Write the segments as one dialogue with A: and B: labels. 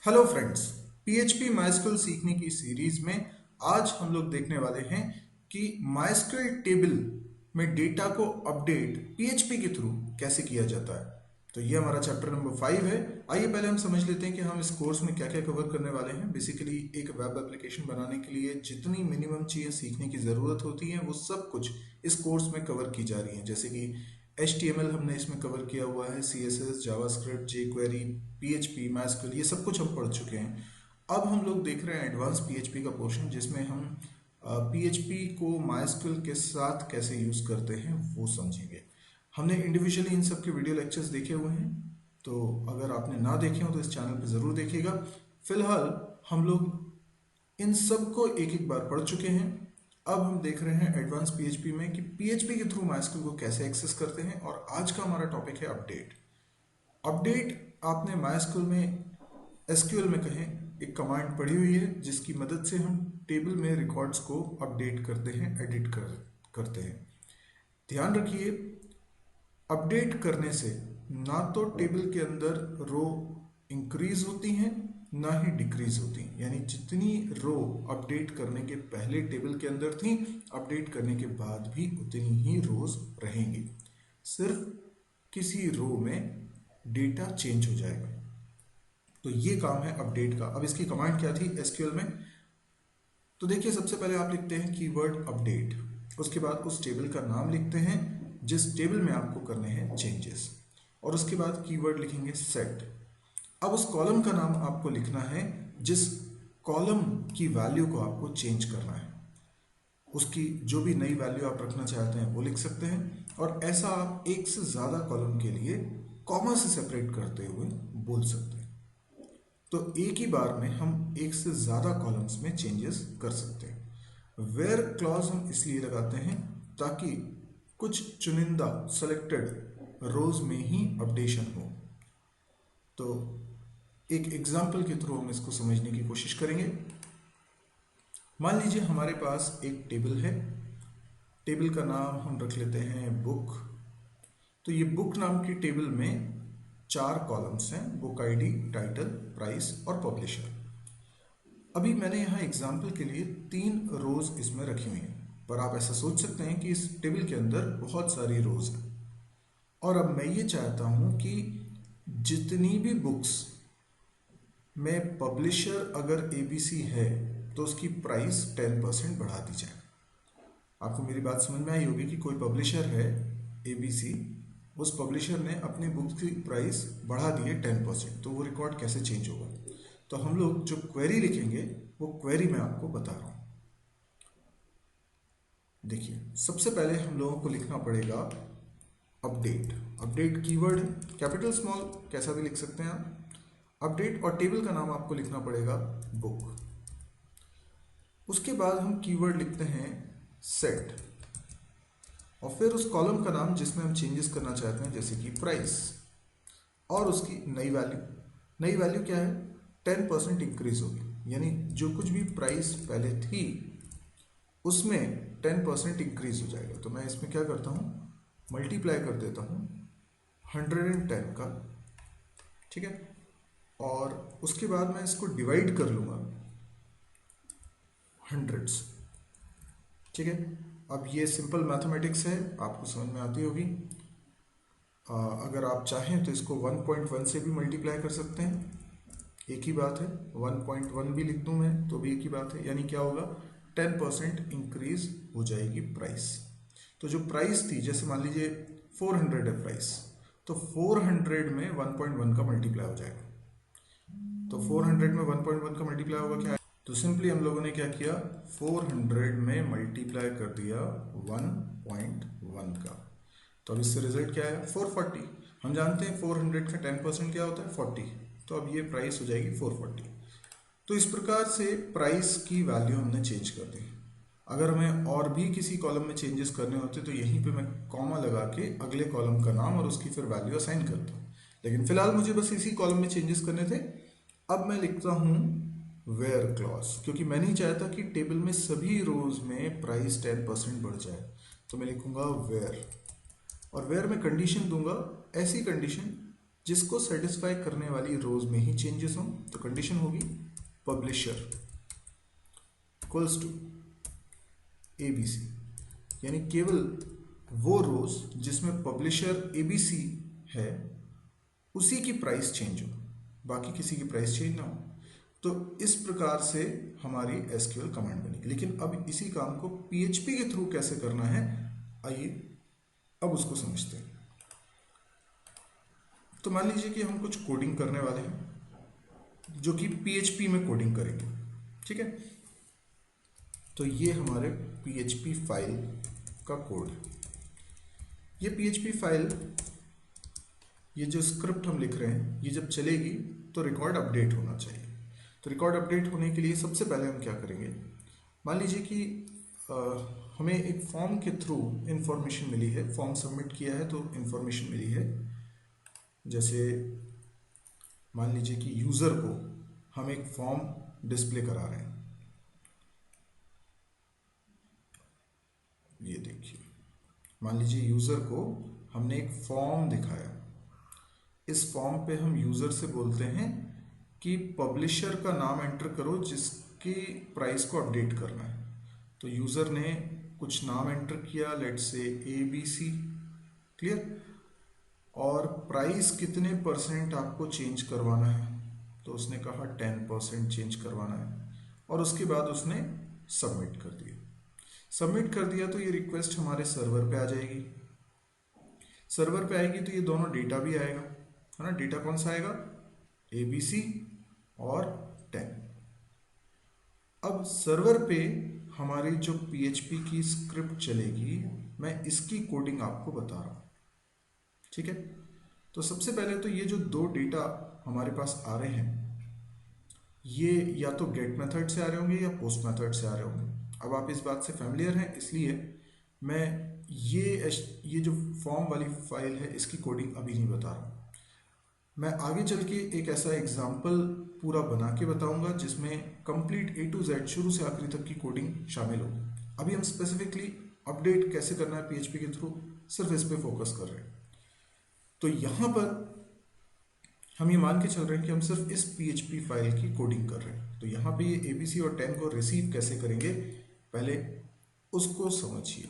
A: Hello friends, PHP MySQL सीखने की series में आज हम लोग देखने वाले हैं कि माइस्क्ल टेबल में डेटा को अपडेट पीएचपी के थ्रू कैसे किया जाता है। तो ये हमारा चैप्टर नंबर 5 है। आइए पहले हम समझ लेते हैं कि हम इस कोर्स में क्या क्या कवर करने वाले हैं। बेसिकली एक वेब एप्लीकेशन बनाने के लिए जितनी मिनिमम चीज़ें सीखने की ज़रूरत होती हैं वो सब कुछ इस कोर्स में कवर की जा रही हैं। जैसे कि HTML हमने इसमें कवर किया हुआ है, CSS, JavaScript, jQuery, PHP, MySQL, ये सब कुछ हम पढ़ चुके हैं। अब हम लोग देख रहे हैं एडवांस PHP का पोर्शन, जिसमें हम PHP को MySQL के साथ कैसे यूज़ करते हैं वो समझेंगे। हमने इंडिविजुअली इन सब के वीडियो लेक्चर्स देखे हुए हैं, तो अगर आपने ना देखे हो तो इस चैनल पर ज़रूर देखिएगा। फिलहाल हम लोग इन सब को एक एक बार पढ़ चुके हैं। अब हम देख रहे हैं एडवांस पीएचपी में कि पीएचपी के थ्रू माइस्क्ल को कैसे एक्सेस करते हैं। और आज का हमारा टॉपिक है अपडेट। अपडेट आपने माइस्क्ल में एसक्यूएल में कहें एक कमांड पढ़ी हुई है, जिसकी मदद से हम टेबल में रिकॉर्ड्स को अपडेट करते हैं, एडिट करते हैं। ध्यान रखिए, अपडेट करने से ना तो टेबल के अंदर रो इंक्रीज होती हैं ना ही डिक्रीज होती, यानी जितनी रो अपडेट करने के पहले टेबल के अंदर थी, अपडेट करने के बाद भी उतनी ही रोज रहेंगी। सिर्फ किसी रो में डेटा चेंज हो जाएगा। तो ये काम है अपडेट का। अब इसकी कमांड क्या थी एसक्यूएल में, तो देखिए सबसे पहले आप लिखते हैं कीवर्ड अपडेट, उसके बाद उस टेबल का नाम लिखते हैं जिस टेबल में आपको करने हैं चेंजेस, और उसके बाद कीवर्ड लिखेंगे सेट। अब उस कॉलम का नाम आपको लिखना है जिस कॉलम की वैल्यू को आपको चेंज करना है। उसकी जो भी नई वैल्यू आप रखना चाहते हैं वो लिख सकते हैं, और ऐसा आप एक से ज़्यादा कॉलम के लिए कॉमा से सेपरेट करते हुए बोल सकते हैं। तो एक ही बार में हम एक से ज़्यादा कॉलम्स में चेंजेस कर सकते हैं। वेयर क्लॉज हम इसलिए लगाते हैं ताकि कुछ चुनिंदा सेलेक्टेड रोज में ही अपडेशन हो। तो एक एग्जाम्पल के थ्रू हम इसको समझने की कोशिश करेंगे। मान लीजिए हमारे पास एक टेबल है, टेबल का नाम हम रख लेते हैं बुक। तो ये बुक नाम की टेबल में 4 कॉलम्स हैं, बुक आईडी, टाइटल, प्राइस और पब्लिशर। अभी मैंने यहाँ एग्जाम्पल के लिए 3 रोज इसमें रखी हुई हैं, पर आप ऐसा सोच सकते हैं कि इस टेबल के अंदर बहुत सारी रोज हैं। और अब मैं ये चाहता हूँ कि जितनी भी बुक्स में पब्लिशर अगर ABC है तो उसकी प्राइस 10% बढ़ा दी जाए। आपको मेरी बात समझ में आई होगी कि कोई पब्लिशर है ABC, उस पब्लिशर ने अपनी बुक की प्राइस बढ़ा दी है 10%, तो वो रिकॉर्ड कैसे चेंज होगा। तो हम लोग जो क्वेरी लिखेंगे वो क्वेरी मैं आपको बता रहा हूँ। देखिए सबसे पहले हम लोगों को लिखना पड़ेगा अपडेट। अपडेट कीवर्ड है, कैपिटल स्मॉल कैसा भी लिख सकते हैं आप। अपडेट और टेबल का नाम आपको लिखना पड़ेगा बुक। उसके बाद हम कीवर्ड लिखते हैं सेट, और फिर उस कॉलम का नाम जिसमें हम चेंजेस करना चाहते हैं, जैसे कि प्राइस, और उसकी नई वैल्यू। नई वैल्यू क्या है, 10% इंक्रीज होगी, यानी जो कुछ भी प्राइस पहले थी उसमें 10% इंक्रीज हो जाएगा। तो मैं इसमें क्या करता हूँ, मल्टीप्लाई कर देता हूँ 110 का, ठीक है। और उसके बाद मैं इसको डिवाइड कर लूँगा हंड्रेड्स, ठीक है। अब ये सिंपल मैथमेटिक्स है, आपको समझ में आती होगी। अगर आप चाहें तो इसको 1.1 से भी मल्टीप्लाई कर सकते हैं, एक ही बात है। 1.1 भी लिख दूँ मैं तो भी एक ही बात है, यानी क्या होगा, 10% इंक्रीज हो जाएगी प्राइस। तो जो प्राइस थी, जैसे मान लीजिए 400 है प्राइस, तो 400 में 1.1 का मल्टीप्लाई हो जाएगा। तो 400 में 1.1 का मल्टीप्लाई होगा क्या, तो सिंपली हम लोगों ने क्या किया, 400 में मल्टीप्लाई कर दिया 1.1 का। तो अब इससे रिजल्ट क्या है, 440। हम जानते हैं 400 का 10% क्या होता है, 40। तो अब ये प्राइस हो जाएगी 440। तो इस प्रकार से प्राइस की वैल्यू हमने चेंज कर दी। अगर हमें और भी किसी कॉलम में चेंजेस करने होते तो यहीं पे मैं कॉमा लगा के अगले कॉलम का नाम और उसकी फिर वैल्यू असाइन करता हूँ, लेकिन फिलहाल मुझे बस इसी कॉलम में चेंजेस करने थे। अब मैं लिखता हूँ वेयर क्लॉज, क्योंकि मैं नहीं चाहता कि टेबल में सभी रोज में प्राइस 10% बढ़ जाए। तो मैं लिखूंगा वेयर, और वेयर में कंडीशन दूंगा, ऐसी कंडीशन जिसको सेटिस्फाई करने वाली रोज में ही चेंजेस हों, तो कंडीशन होगी पब्लिशर इक्वल्स टू एबीसी, यानी केवल वो रोज जिसमें पब्लिशर एबीसी है उसी की प्राइस चेंज हो, बाकी किसी की प्राइस चेंज ना हो। तो इस प्रकार से हमारी एसक्यूएल कमांड बनी। लेकिन अब इसी काम को पीएचपी के थ्रू कैसे करना है, आइए अब उसको समझते हैं। तो मान लीजिए कि हम कुछ कोडिंग करने वाले हैं जो कि पीएचपी में कोडिंग करेंगे, ठीक है। तो ये हमारे पीएचपी फाइल का कोड। ये पीएचपी फाइल, ये जो स्क्रिप्ट हम लिख रहे हैं, ये जब चलेगी तो रिकॉर्ड अपडेट होना चाहिए। तो रिकॉर्ड अपडेट होने के लिए सबसे पहले हम क्या करेंगे, मान लीजिए कि हमें एक फॉर्म के थ्रू इंफॉर्मेशन मिली है, फॉर्म सबमिट किया है तो इंफॉर्मेशन मिली है। जैसे मान लीजिए कि यूज़र को हम एक फॉर्म डिस्प्ले करा रहे हैं, ये देखिए, मान लीजिए यूज़र को हमने एक फॉर्म दिखाया। इस फॉर्म पे हम यूज़र से बोलते हैं कि पब्लिशर का नाम एंटर करो जिसकी प्राइस को अपडेट करना है। तो यूज़र ने कुछ नाम एंटर किया, लेट्स से ABC, क्लियर, और प्राइस कितने परसेंट आपको चेंज करवाना है, तो उसने कहा 10% चेंज करवाना है, और उसके बाद उसने सबमिट कर दिया। सबमिट कर दिया तो ये रिक्वेस्ट हमारे सर्वर पे आ जाएगी। सर्वर पे आएगी तो ये दोनों डेटा भी आएगा, है ना। डेटा कौन सा आएगा, ABC और 10। अब सर्वर पे हमारी जो PHP की स्क्रिप्ट चलेगी, मैं इसकी कोडिंग आपको बता रहा हूँ, ठीक है। तो सबसे पहले तो ये जो दो डेटा हमारे पास आ रहे हैं, ये या तो गेट मेथड से आ रहे होंगे या पोस्ट मेथड से आ रहे होंगे। अब आप इस बात से फैमिलियर हैं, इसलिए मैं ये जो फॉर्म वाली फाइल है इसकी कोडिंग अभी नहीं बता रहा हूँ। मैं आगे चल के एक ऐसा एग्जाम्पल पूरा बना के बताऊंगा जिसमें कंप्लीट A to Z शुरू से आखिरी तक की कोडिंग शामिल होगी। अभी हम स्पेसिफिकली अपडेट कैसे करना है PHP के थ्रू, सिर्फ इस पे फोकस कर रहे हैं। तो यहाँ पर हम ये मान के चल रहे हैं कि हम सिर्फ इस PHP फाइल की कोडिंग कर रहे हैं। तो यहाँ पे ये ABC और 10 को रिसीव कैसे करेंगे, पहले उसको समझिए।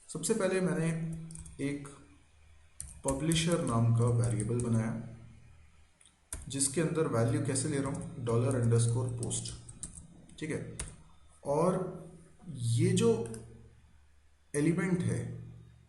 A: सबसे पहले मैंने एक पब्लिशर नाम का वेरिएबल बनाया जिसके अंदर वैल्यू कैसे ले रहा हूँ, $_post, ठीक है। और ये जो एलिमेंट है,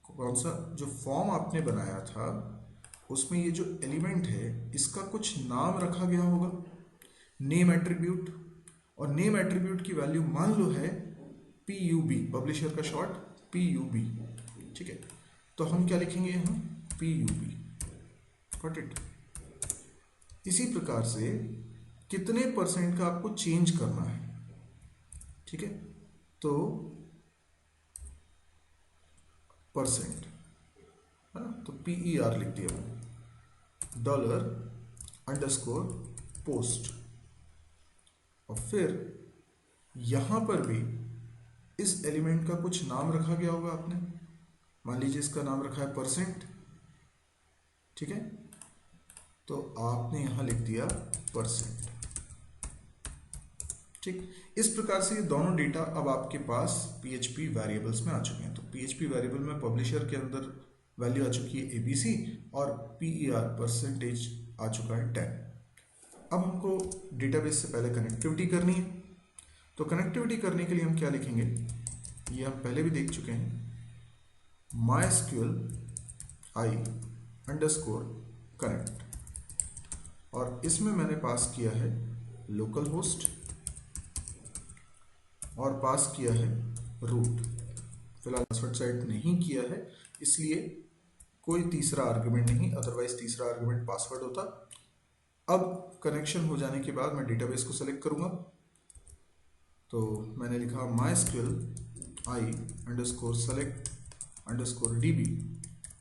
A: कौन सा, जो फॉर्म आपने बनाया था उसमें ये जो एलिमेंट है इसका कुछ नाम रखा गया होगा, नेम एट्रीब्यूट, और नेम एट्रीब्यूट की वैल्यू मान लो है PUB, पब्लिशर का शॉर्ट PUB, ठीक है। तो हम क्या लिखेंगे यहाँ, PUB, गॉट इट। इसी प्रकार से कितने परसेंट का आपको चेंज करना है, ठीक है, तो परसेंट, है ना, तो PER लिख दिया मैंने, $_post, और फिर यहां पर भी इस एलिमेंट का कुछ नाम रखा गया होगा आपने, मान लीजिए इसका नाम रखा है %, ठीक है। तो आपने यहां लिख दिया %, ठीक। इस प्रकार से ये दोनों डेटा अब आपके पास PHP वेरिएबल्स में आ चुके हैं। तो PHP वेरिएबल में पब्लिशर के अंदर वैल्यू आ चुकी है ABC और PER परसेंटेज आ चुका है 10। अब हमको डेटाबेस से पहले कनेक्टिविटी करनी है। तो कनेक्टिविटी करने के लिए हम क्या लिखेंगे, ये हम पहले भी देख चुके हैं, MySQL i_connect, और इसमें मैंने पास किया है लोकल होस्ट और पास किया है रूट। फिलहाल पासवर्ड सेट नहीं किया है इसलिए कोई तीसरा आर्गुमेंट नहीं, अदरवाइज तीसरा आर्गुमेंट पासवर्ड होता। अब कनेक्शन हो जाने के बाद मैं डेटाबेस को सेलेक्ट करूंगा। तो मैंने लिखा MySQL i_select_db,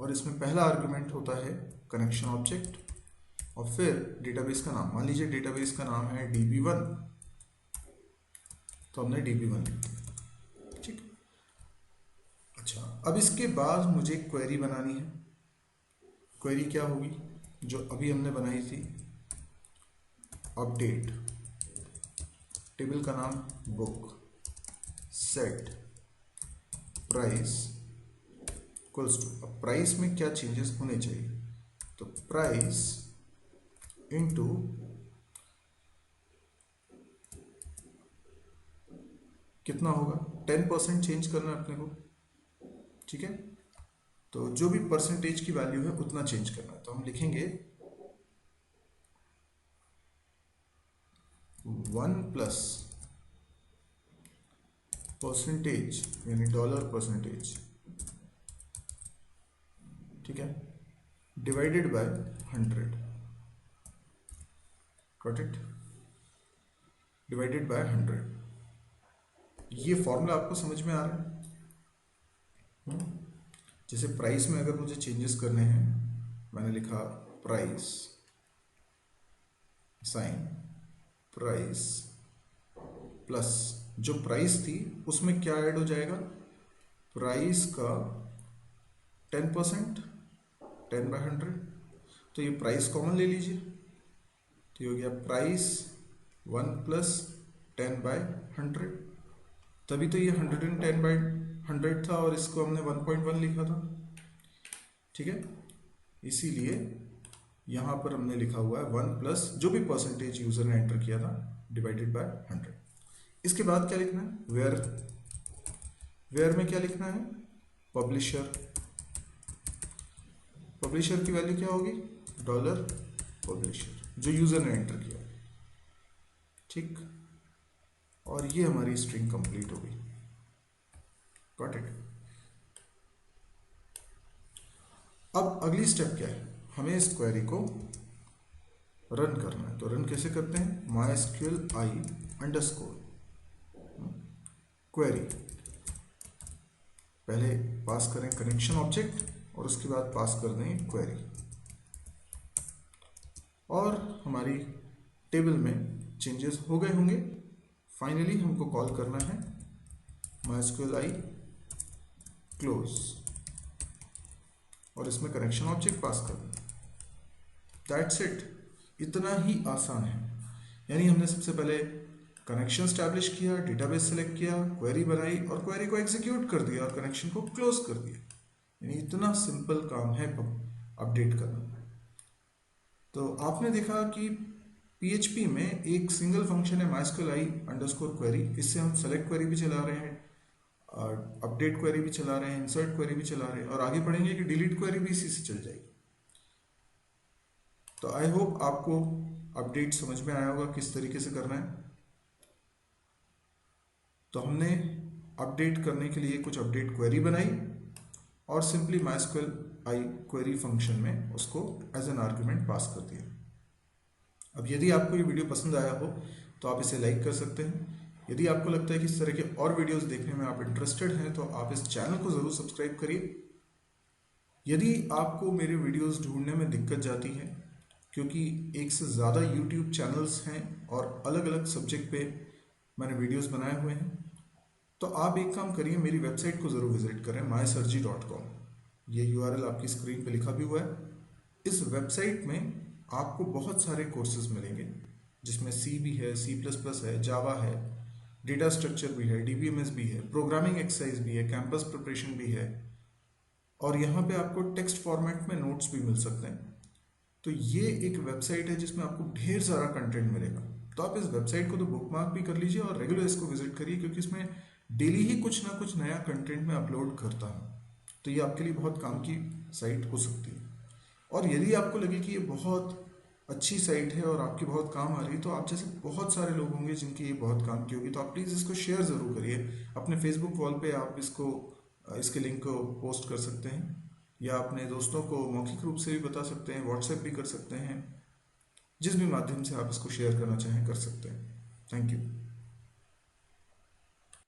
A: और इसमें पहला आर्गुमेंट होता है कनेक्शन ऑब्जेक्ट और फिर डेटाबेस का नाम। मान लीजिए डेटाबेस का नाम है DB1, तो हमने DB1 लिख दिया, ठीक। अच्छा, अब इसके बाद मुझे क्वेरी बनानी है। क्वेरी क्या होगी, जो अभी हमने बनाई थी अपडेट, टेबल का नाम book, set price equals to, अब प्राइस में क्या चेंजेस होने चाहिए, तो प्राइस इनटू कितना होगा, 10% चेंज करना है अपने को, ठीक है। तो जो भी परसेंटेज की वैल्यू है उतना चेंज करना है, तो हम लिखेंगे 1 प्लस परसेंटेज यानी डॉलर परसेंटेज, ठीक है, divided by 100, got it, divided by 100। ये फॉर्मूला आपको समझ में आ रहा है? जैसे प्राइस में अगर मुझे चेंजेस करने हैं, मैंने लिखा प्राइस साइन प्राइस प्लस जो प्राइस थी उसमें क्या ऐड हो जाएगा, प्राइस का 10%, 10/100, तो ये प्राइस कॉमन ले लीजिए, तो ये हो गया प्राइस 1 प्लस 10/100, तभी तो ये 110/100 था और इसको हमने 1.1 लिखा था, ठीक है। इसीलिए यहां पर हमने लिखा हुआ है 1 प्लस जो भी परसेंटेज यूजर ने एंटर किया था डिवाइडेड बाय 100। इसके बाद क्या लिखना है, वेयर में क्या लिखना है, पब्लिशर, पब्लिशर की वैल्यू क्या होगी, डॉलर पब्लिशर जो यूजर ने एंटर किया, ठीक। और ये हमारी स्ट्रिंग कंप्लीट हो गई, गॉट इट। अब अगली स्टेप क्या है, हमें इस क्वेरी को रन करना है, तो रन कैसे करते हैं, MySQL i अंडरस्कोर क्वेरी, पहले पास करें कनेक्शन ऑब्जेक्ट और उसके बाद पास कर दें क्वेरी, और हमारी टेबल में चेंजेस हो गए होंगे। फाइनली हमको कॉल करना है MySQL i क्लोज और इसमें कनेक्शन ऑब्जेक्ट पास कर दें, दैट्स इट, इतना ही आसान है। यानी हमने सबसे पहले कनेक्शन स्टैब्लिश किया, डेटाबेस सेलेक्ट किया, क्वेरी बनाई और क्वेरी को एग्जीक्यूट कर दिया और कनेक्शन को क्लोज कर दिया, यानी इतना सिंपल काम है अपडेट करना। तो आपने देखा कि PHP में एक सिंगल फंक्शन है MySQL i अंडरस्कोर क्वेरी, इससे हम सेलेक्ट क्वेरी भी चला रहे हैं, अपडेट क्वेरी भी चला रहे हैं, इंसर्ट क्वेरी भी चला रहे हैं, और आगे पढ़ेंगे कि डिलीट क्वेरी भी इसी से चल जाएगी। तो आई होप आपको अपडेट समझ में आया होगा किस तरीके से करना है। तो हमने अपडेट करने के लिए कुछ अपडेट क्वेरी बनाई और simply MySQL i query function में उसको एज एन आर्ग्यूमेंट पास कर दिया। अब यदि आपको ये वीडियो पसंद आया हो तो आप इसे लाइक कर सकते हैं। यदि आपको लगता है कि इस तरह के और वीडियोस देखने में आप इंटरेस्टेड हैं तो आप इस चैनल को ज़रूर सब्सक्राइब करिए। यदि आपको मेरे वीडियोस ढूंढने में दिक्कत जाती है, क्योंकि एक से ज़्यादा YouTube चैनल्स हैं और अलग अलग सब्जेक्ट पे मैंने वीडियोस बनाए हुए हैं, तो आप एक काम करिए, मेरी वेबसाइट को ज़रूर विजिट करें mysurgy.com। ये URL आपकी स्क्रीन पे लिखा भी हुआ है। इस वेबसाइट में आपको बहुत सारे कोर्सेज मिलेंगे, जिसमें C भी है, C++ है, जावा है, डेटा स्ट्रक्चर भी है, DBMS भी है, प्रोग्रामिंग एक्सरसाइज भी है, कैंपस प्रिपरेशन भी है, और यहाँ पे आपको टेक्स्ट फॉर्मेट में नोट्स भी मिल सकते हैं। तो ये एक वेबसाइट है जिसमें आपको ढेर सारा कंटेंट मिलेगा। तो आप इस वेबसाइट को तो बुकमार्क भी कर लीजिए और रेगुलर इसको विजिट करिए, क्योंकि इसमें डेली ही कुछ ना कुछ नया कंटेंट मैं अपलोड करता हूँ। तो ये आपके लिए बहुत काम की साइट हो सकती है। और यदि आपको लगे कि ये बहुत अच्छी साइट है और आपकी बहुत काम आ रही है, तो आप जैसे बहुत सारे लोग होंगे जिनकी ये बहुत काम की होगी, तो आप प्लीज़ इसको शेयर ज़रूर करिए। अपने फेसबुक वॉल पे आप इसके लिंक को पोस्ट कर सकते हैं, या अपने दोस्तों को मौखिक रूप से भी बता सकते हैं, व्हाट्सएप भी कर सकते हैं। जिस भी माध्यम से आप इसको शेयर करना चाहें कर सकते हैं। Thank you.